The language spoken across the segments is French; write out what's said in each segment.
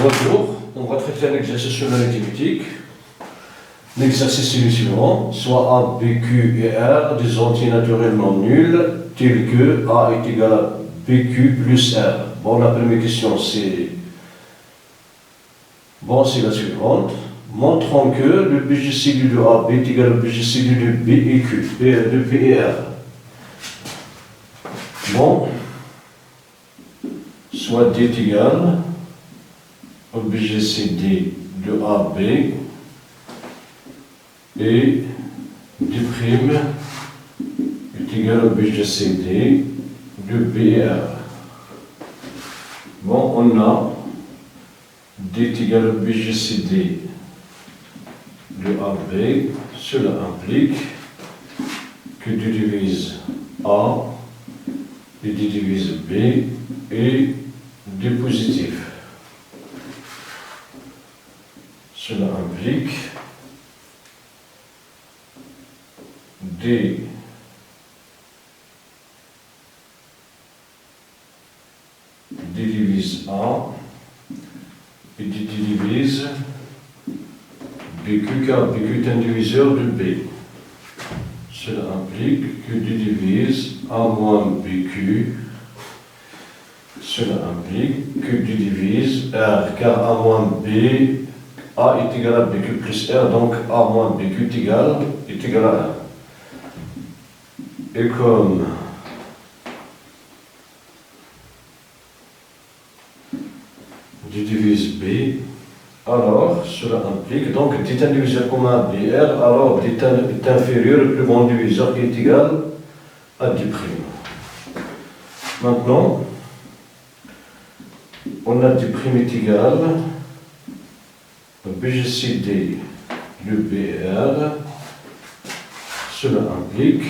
Bonjour, on va traiter un exercice sur l'arithmétique. L'exercice est le suivant, soit A, B, Q et R des entiers naturels non nuls, tels que A est égal à BQ plus R. Bon, la première question c'est la suivante. Montrons que le BGCD de A, B est égal au BGCD de B et Q, de B et R. Bon, soit D est égal au BGCD de AB et D' est égal au BGCD de B et R. Bon, on a D est égal au BGCD de AB, cela implique que D divise A et D divise B est D positif. Cela implique D divise A et D divise BQ, car BQ est un diviseur de B. Cela implique que D divise A moins BQ. Cela implique que D divise R, car A moins B, A est égal à BQ plus R, donc A moins BQ est égal à 1. Et comme D divise B, alors cela implique, donc D est un diviseur commun à BR, alors D est inférieur au plus grand diviseur qui est égal à D'. Maintenant, on a D' est égal au BGCD de BR, cela implique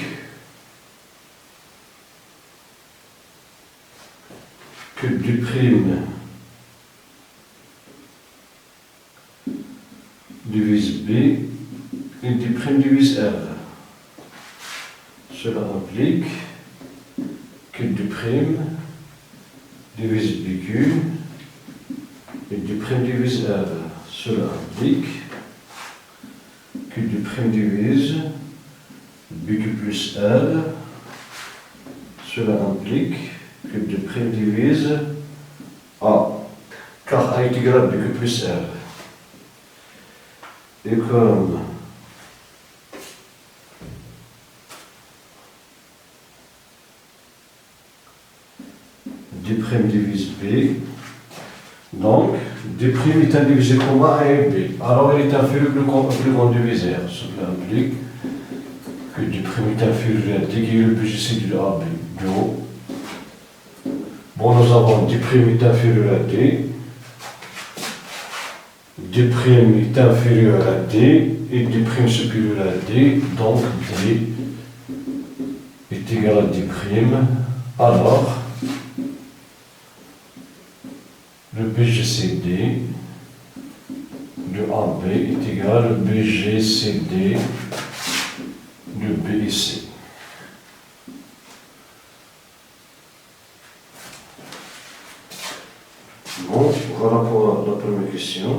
que D' divise B et D' divise R. Cela implique que D' divise BQ et D' divise R. Cela implique que D' divise BQ plus R. Cela implique que D' divise A, car A est égal à BQ plus R. Et comme D' divise B, donc D' est un diviseur commun A et B. Alors il est inférieur au plus grand diviseur. Cela implique que D' est inférieur à D qui est le BGCD de AB. De haut. Bon, nous avons D' est inférieur à D. D' est inférieur à D et D' supérieur à D, donc D est égal à D'. Alors, le BGCD de AB est égal au BGCD de B et C. Bon, voilà pour la première question.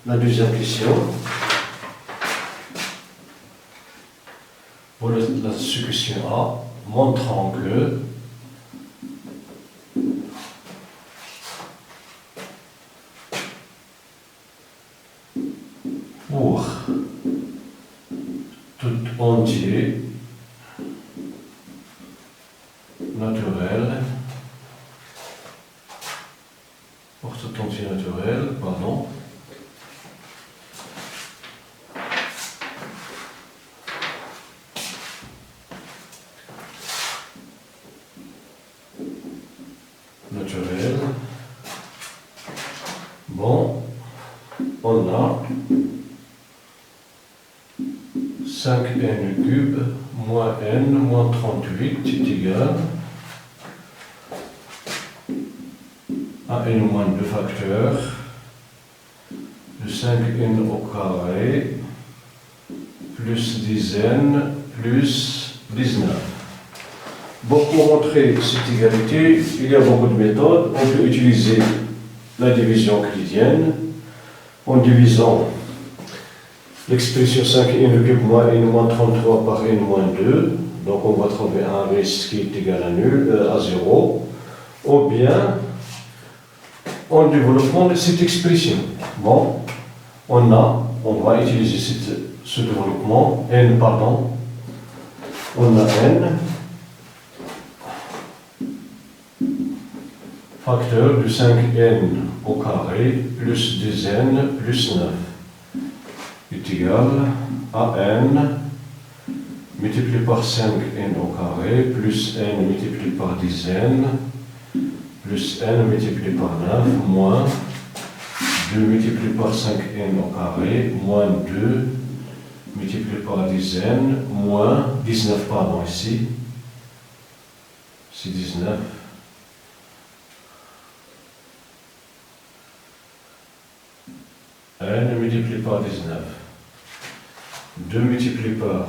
La deuxième question, pour la sous-question A, montrant que pour tout entier naturel, bon, on a 5n cube moins n moins 38 est égal à n moins 2 facteurs de 5n au carré plus dizaine plus 19. Bon, pour montrer cette égalité, il y a beaucoup de méthodes. On peut utiliser la division euclidienne en divisant l'expression 5n cube moins n moins 33 par n moins 2. Donc on va trouver un reste qui est égal à nul, à 0. Ou bien en développant cette expression. Bon, on va utiliser ce développement, on a n facteur de 5n au carré plus 2n plus 9 est égal à n multiplié par 5n au carré plus n multiplié par 10n plus n multiplié par 9 moins 2 multiplié par 5n au carré moins 2 multiplié par 10n moins 19, pardon, ici c'est 19 n multiplié par 19 2 multiplié par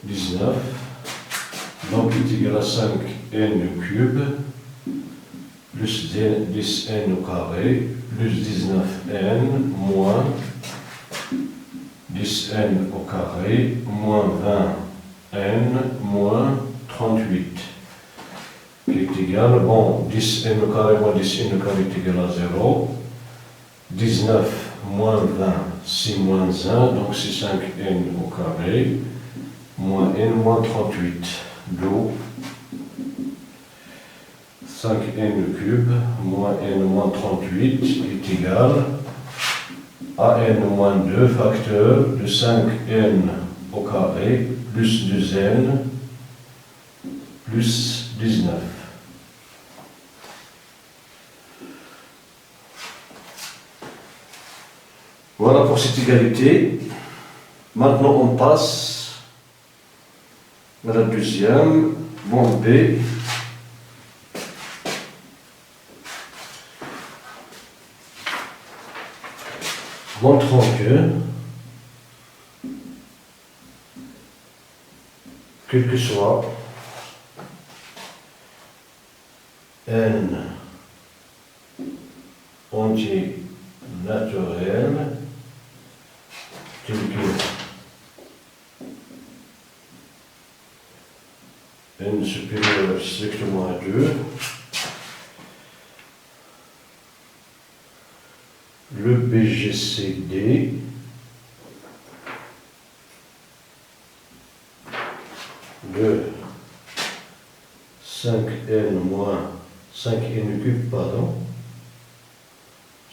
19 donc est égal à 5n cube plus 10n au carré plus 19n moins 10n au carré moins 20n moins 38 qui est égal, bon, 10n au carré moins 10n au carré est égal à 0. 19 moins 20, c'est moins 1, donc c'est 5n au carré, moins n moins 38, d'où 5n cube moins n moins 38 est égal à n moins 2 facteur de 5n au carré plus 2n plus 19. Voilà pour cette égalité. Maintenant, on passe à la deuxième, bon B. Montrons que, quel que soit n entier naturel, tel que n supérieur strictement à 2, le BGCD de 5n moins 5n cube, pardon,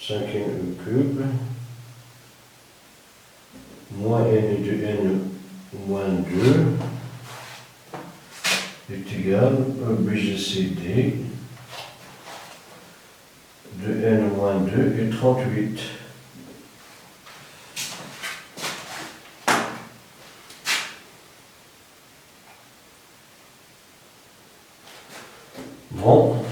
5n cube moins n de n moins 2 est égal à BGCD de n moins 2 et 38. Bon.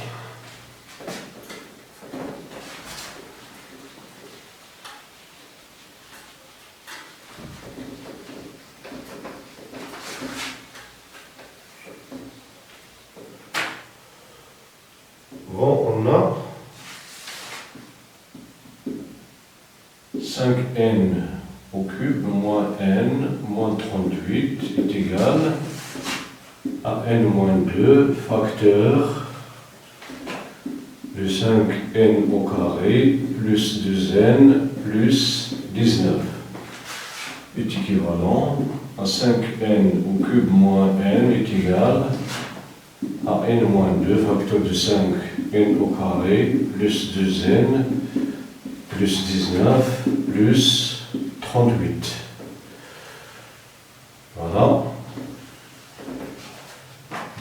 Bon, on a 5n au cube moins n moins 38 est égal à n moins 2 facteur de 5n au carré plus 2n plus 19 est équivalent à 5n au cube moins n est égal à n moins 2 facteur de 5n au carré plus 2n plus 19 plus 38. Voilà.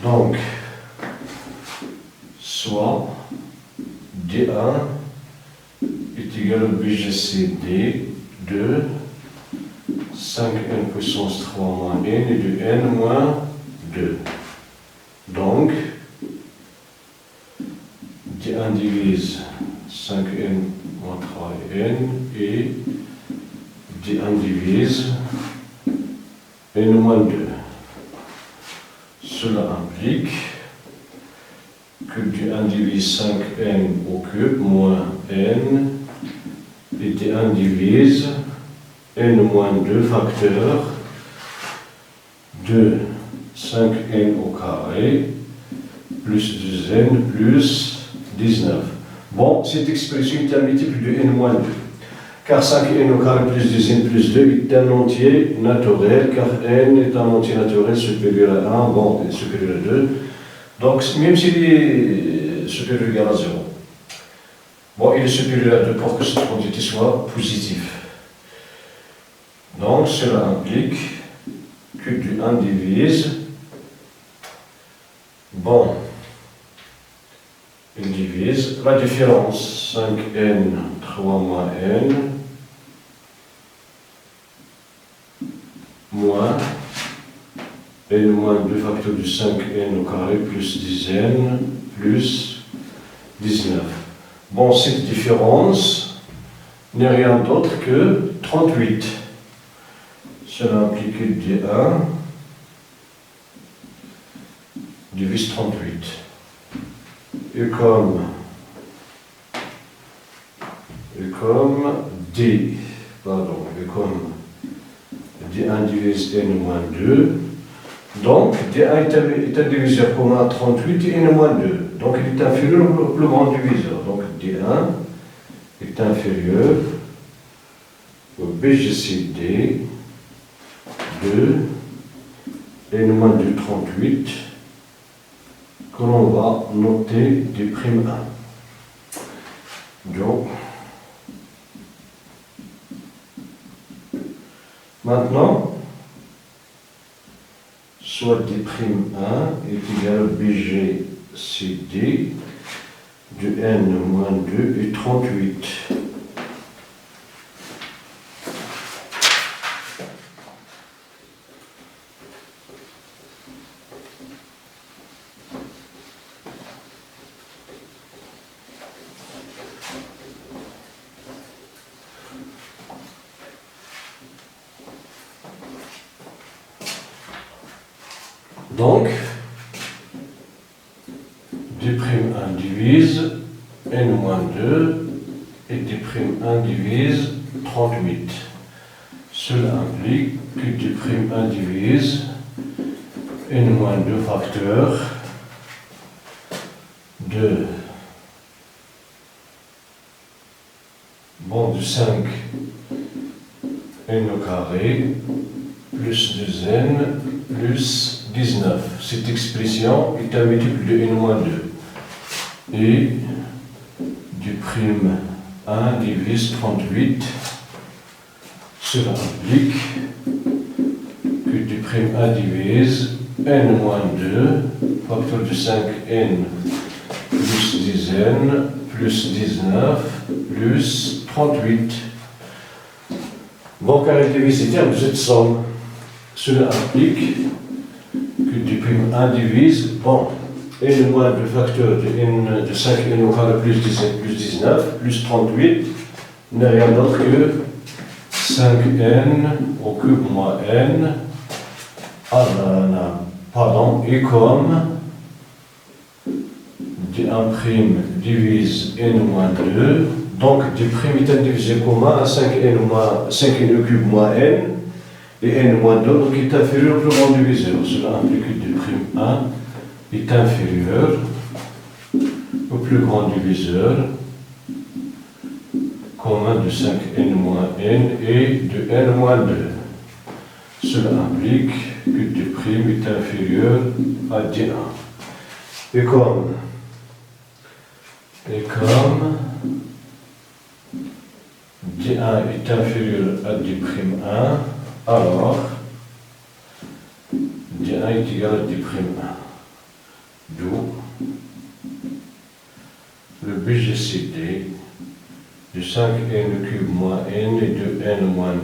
Donc, soit D1 est égal au BGCD de 5n puissance 3 moins n et de n moins 2. Donc, D1 divise 5n moins 3 et n et D1 divise n moins 2. Cela implique que D1 divise 5n au cube moins n et D1 divise n moins 2 facteur de 5n au carré plus 2n plus 19. Bon, cette expression est un multiple de n moins 2. Car 5n au carré plus 2n plus 2 est un entier naturel, car n est un entier naturel supérieur à 1, bon, et supérieur à 2. Donc, même s'il est supérieur ou égal à 0, bon, il est supérieur à 2 pour que cette quantité soit positive. Donc, cela implique que du 1 divise, bon, il divise la différence 5n, 3 moins n, moins n moins 2 facteur du 5n au carré plus 10n plus 19. Bon, cette différence n'est rien d'autre que 38. Cela implique que D1 divise 38. Et comme D1 divise n moins 2, donc D1 est un diviseur commun à 38 et n moins 2. Donc il est inférieur au plus grand diviseur. Donc D1 est inférieur au BGCD de n moins 2 38 que l'on va noter D'1. Donc, maintenant, soit D'1 est égal à BGCD de n moins 2 et 38. Donc, D'1 divise n moins 2 et D'1 divise 38. Cela implique que D'1 divise n moins 2 facteur de, bon, de 5 n au carré plus 2n plus 19. Cette expression est un multiple de n moins 2. Et D'1 divise 38. Cela implique que D'1 divise n moins 2, facteur de 5n plus 10n plus 19 plus 38. Bon, carré divisitaire de cette somme. Cela implique que D'1 divise, bon, n moins 2 facteur de 5n au carré plus 10n plus 19 plus 38 n'est rien d'autre que 5n au cube moins n, et comme D'1' divise n moins 2, donc D' est un divisé commun à 5n au cube moins n, et n moins 2, donc il est inférieur au plus grand diviseur. Cela implique que D'1 est inférieur au plus grand diviseur commun de 5n moins n et de n moins 2. Cela implique que D' est inférieur à D'1. Et comme D'1 est inférieur à D'1, alors D'1 est égal à D'1. D'où le BGCD de 5n cube moins n et de n moins 2,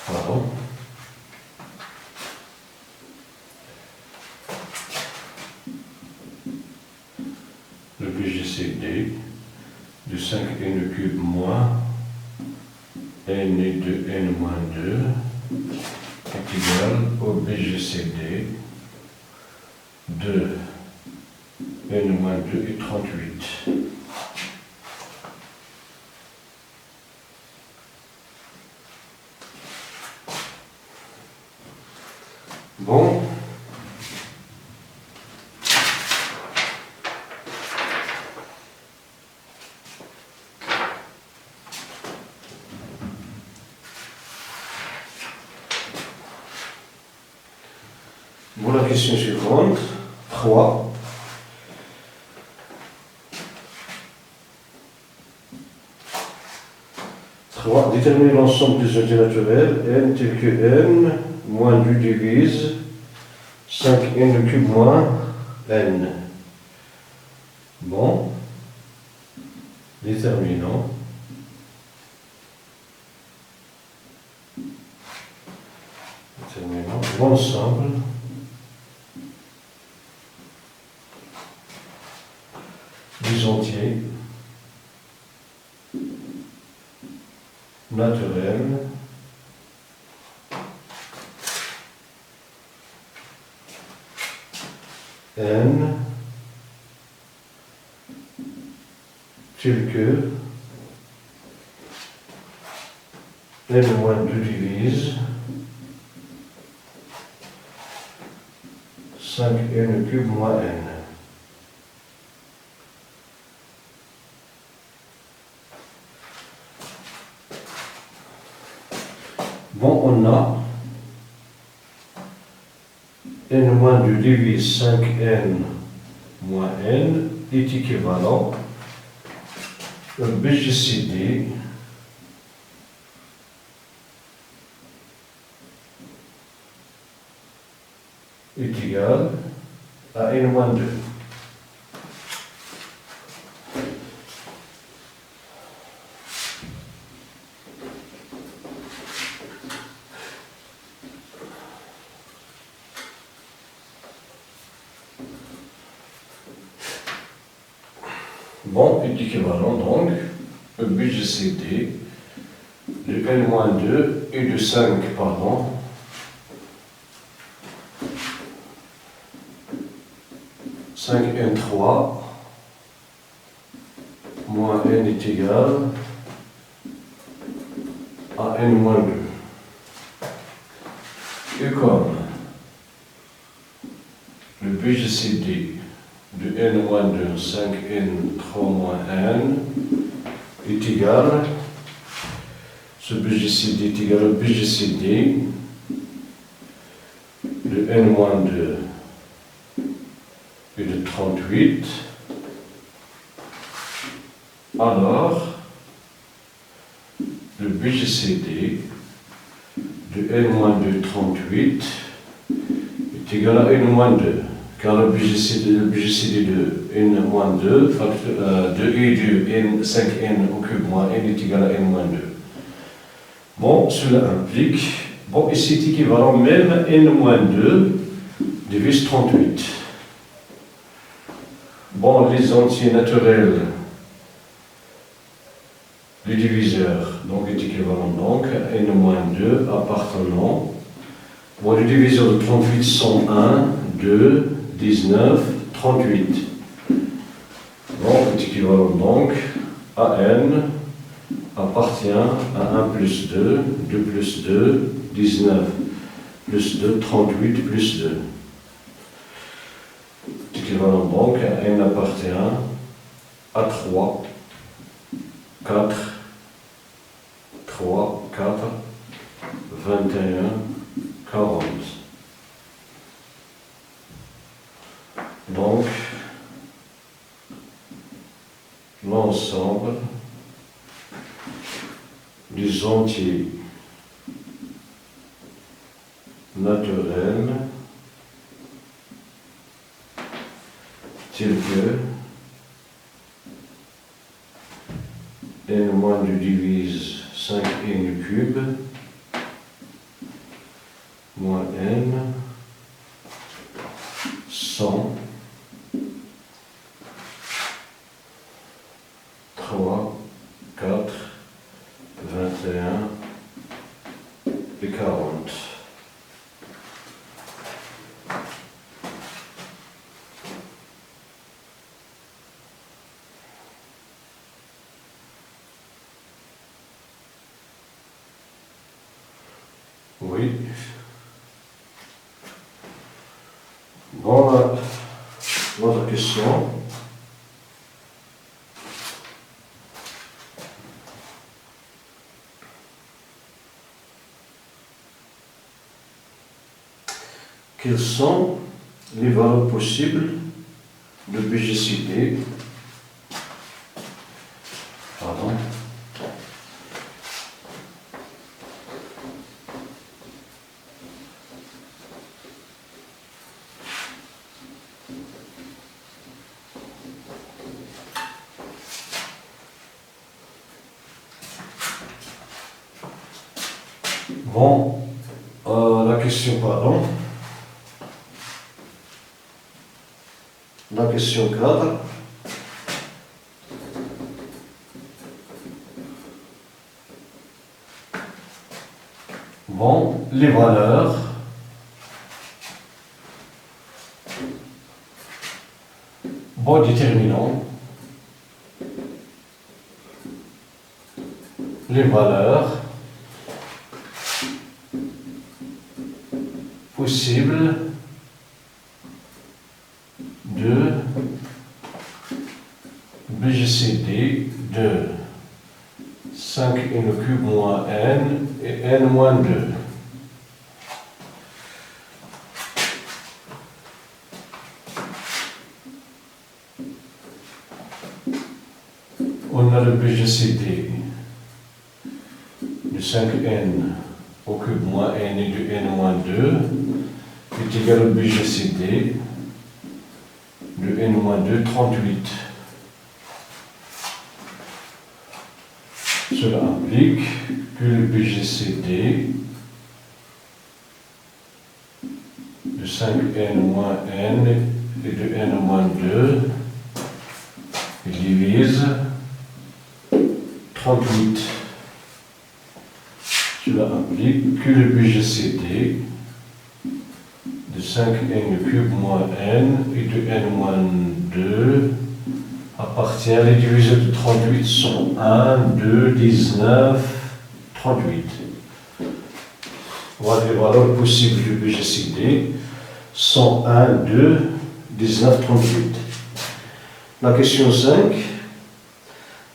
pardon, le BGCD de 5n cube moins n de n moins 2 est égal au BGCD de n moins 2 et 38. Bon. Bon, la question suivante, 3. Déterminer l'ensemble des entiers naturels n tel que n moins 2 divise 5n cube moins n. Bon, déterminant l'ensemble des entiers naturels n tel que n moins 2 divise 5n cube moins n. Bon, on a n moins 2 divise 5n moins n est équivalent au BGCD est égal à n moins 2. Bon, est équivalent donc au BGCD de n-2 et de 5, pardon, n3 moins n est égal à n-2. Et comme le BGCD de n-2, 5n3 moins n est égal, ce BGCD est égal au BGCD de n-2 et de 38, alors le BGCD de n-2 38 est égal à n-2, car le BGCD de n-2 de et de n5n au cube moins n est égal à n-2. Bon, cela implique, bon, et c'est équivalent même à n-2 divise 38. Bon, les entiers naturels, les diviseurs, donc est équivalent donc à n-2 appartenant. Bon, les diviseurs de 38 sont 1, 2, 19, 38. Bon, est équivalent donc à n appartient à 1 plus 2, 2 plus 2, 19, plus 2, 38 plus 2. Équivalent donc à n appartient à 3, 4, 3, 4, 21, 40. Donc, l'ensemble des entiers naturels tels que n-2 divise 5n cube moins n 100 3 4 21 Oui. Dans notre question, quelles sont les valeurs possibles de BGCD? Pardon. Bon, la question, pardon. La question 4. Bon, les valeurs déterminant les valeurs possibles de BGCD de 5n³ moins n et n moins 2. On a le BGCD de 5n³ moins n et de n moins 2 est égal au BGCD de n moins 2, 38. Cela implique que le BGCD de 5n moins n et de n moins 2 divise 38. Cela implique que le BGCD de 5n³ moins n et de n moins 2 appartient, les diviseurs de 38 sont 1, 2, 19, 38. Voilà les valeurs possibles du BGCD, sont 1, 2, 19, 38. La question 5.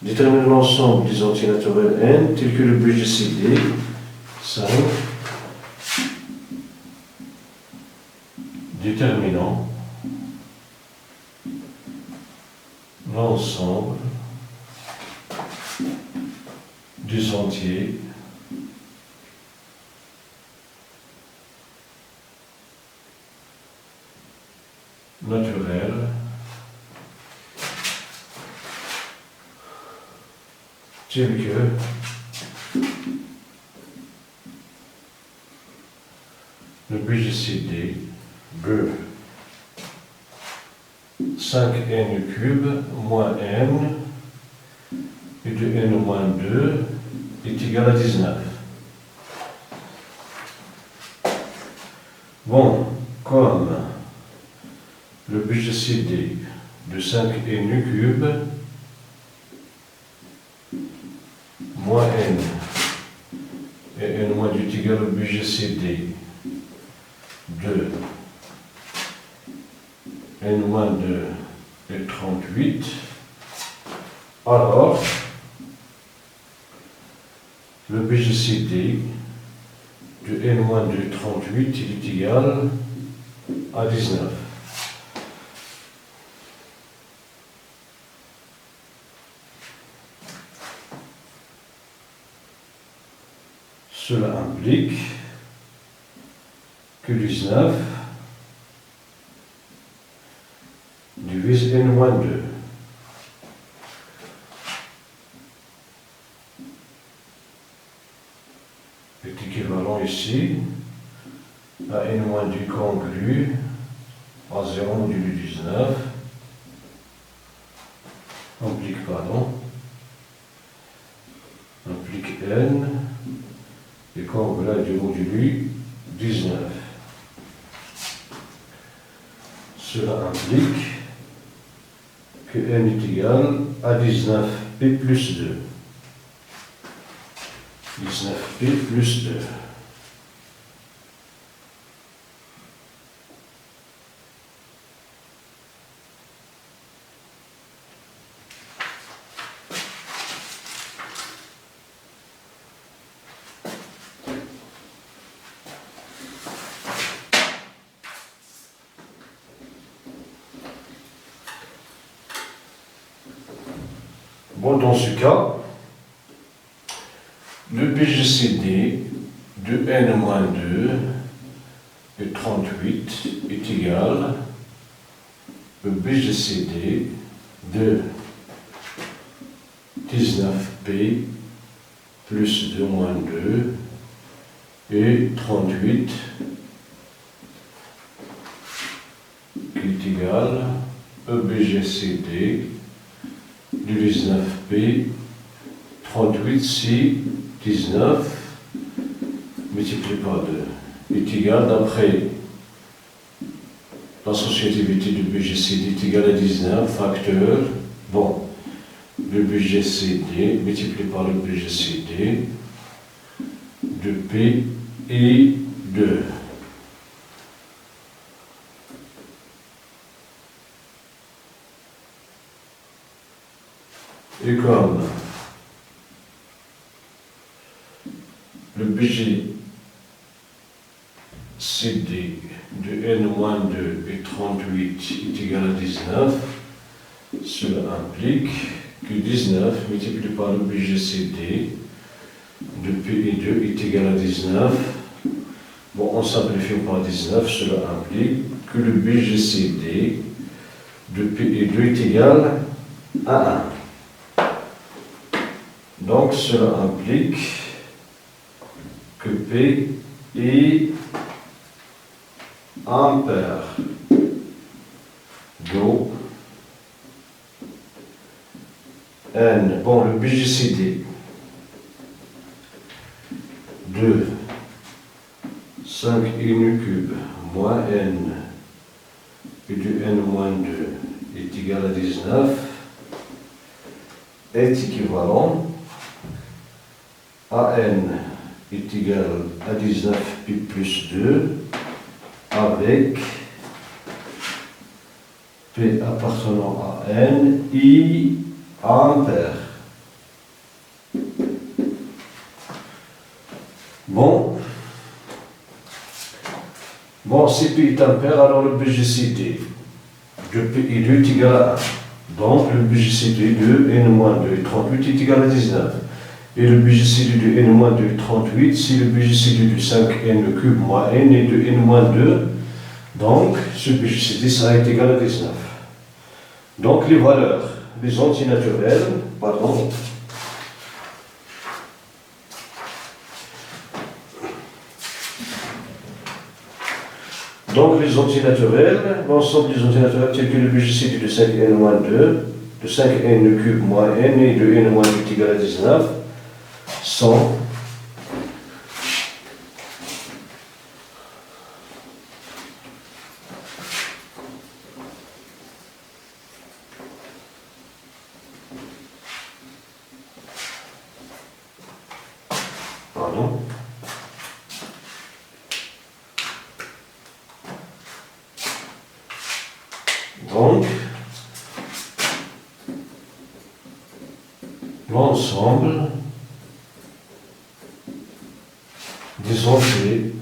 Détermine l'ensemble des entiers naturels n tel que le BGCD 5 déterminant l'ensemble des entiers naturels tels que le BGCD de 5n³ moins n et de n moins 2 est égal à 19. Bon, comme le BGCD de 5n³ moins n et n moins 2 est égal au BGCD de n moins 2 et 38, alors le BGCD de n moins 2 et 38 il est égal à 19. Cela implique que 19 divise n moins 2. Est équivalent ici à n moins 2 congru à 0 modulo 19. Implique, pardon, implique n et congru à 2 modulo 19. Cela implique que n est égal à 19p plus 2. 19p plus 2. Bon, dans ce cas, le BGCD de n-2 et 38 est égal au BGCD de 19P plus 2 moins 2 et 38 qui est égal au BGCD de 19P 38 si 19 multiplié par 2 est égal, d'après l'associativité du BGCD est égal à 19 facteur, bon, le BGCD multiplié par le BGCD de P et 2. Et comme le BGCD de n-2 et 38 est égal à 19, cela implique que 19 multiplié par le BGCD de P et 2 est égal à 19. Bon, on simplifie par 19, cela implique que le BGCD de P et 2 est égal à 1. Donc, cela implique que P est ampère d'eau N. Bon, le BGCD de 5 nu cube moins N et de N moins 2 est égal à 19 est équivalent à N est égal à 19 pi plus 2 avec P appartenant à N, I ampère. Bon, si P est ampère, alors le BGCD de P et 2 est égal à 1. Donc, le BGCD de n-2 et 38 est égal à 19. Et le BGCD de n-2 et 38, c'est le BGCD de 5n cube moins n et de n-2. Donc, ce BGCD sera égal à 19. Donc, les valeurs, les antinaturelles, pardon, donc les antinaturelles, l'ensemble des antinaturelles tels que le BGCD de 5n-2, de 5n cube moins n et de n-2 est égal à 19, sont pardon, donc l'ensemble des entiers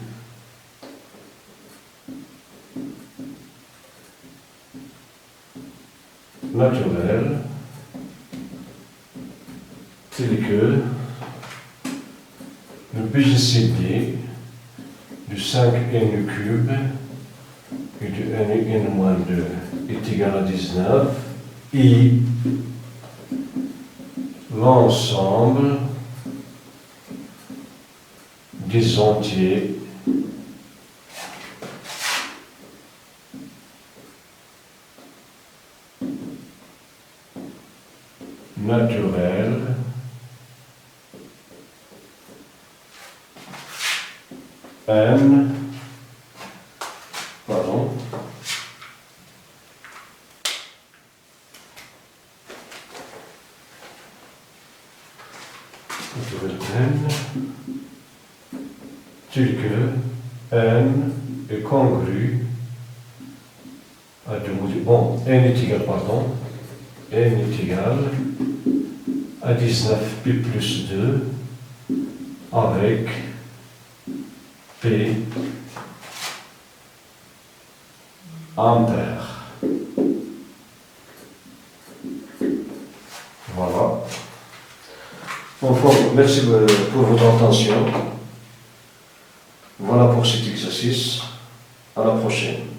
naturels tels que le BGCD de 5n cube et de n-2 est égal à 19 et l'ensemble des entiers naturels n, pardon, naturel n, tel que n est congru à deux modules. Bon, n est égal, pardon, n est égal à 19 pi plus 2 avec P ampère. Voilà. Enfin, merci pour votre attention. Voilà pour cet exercice. À la prochaine.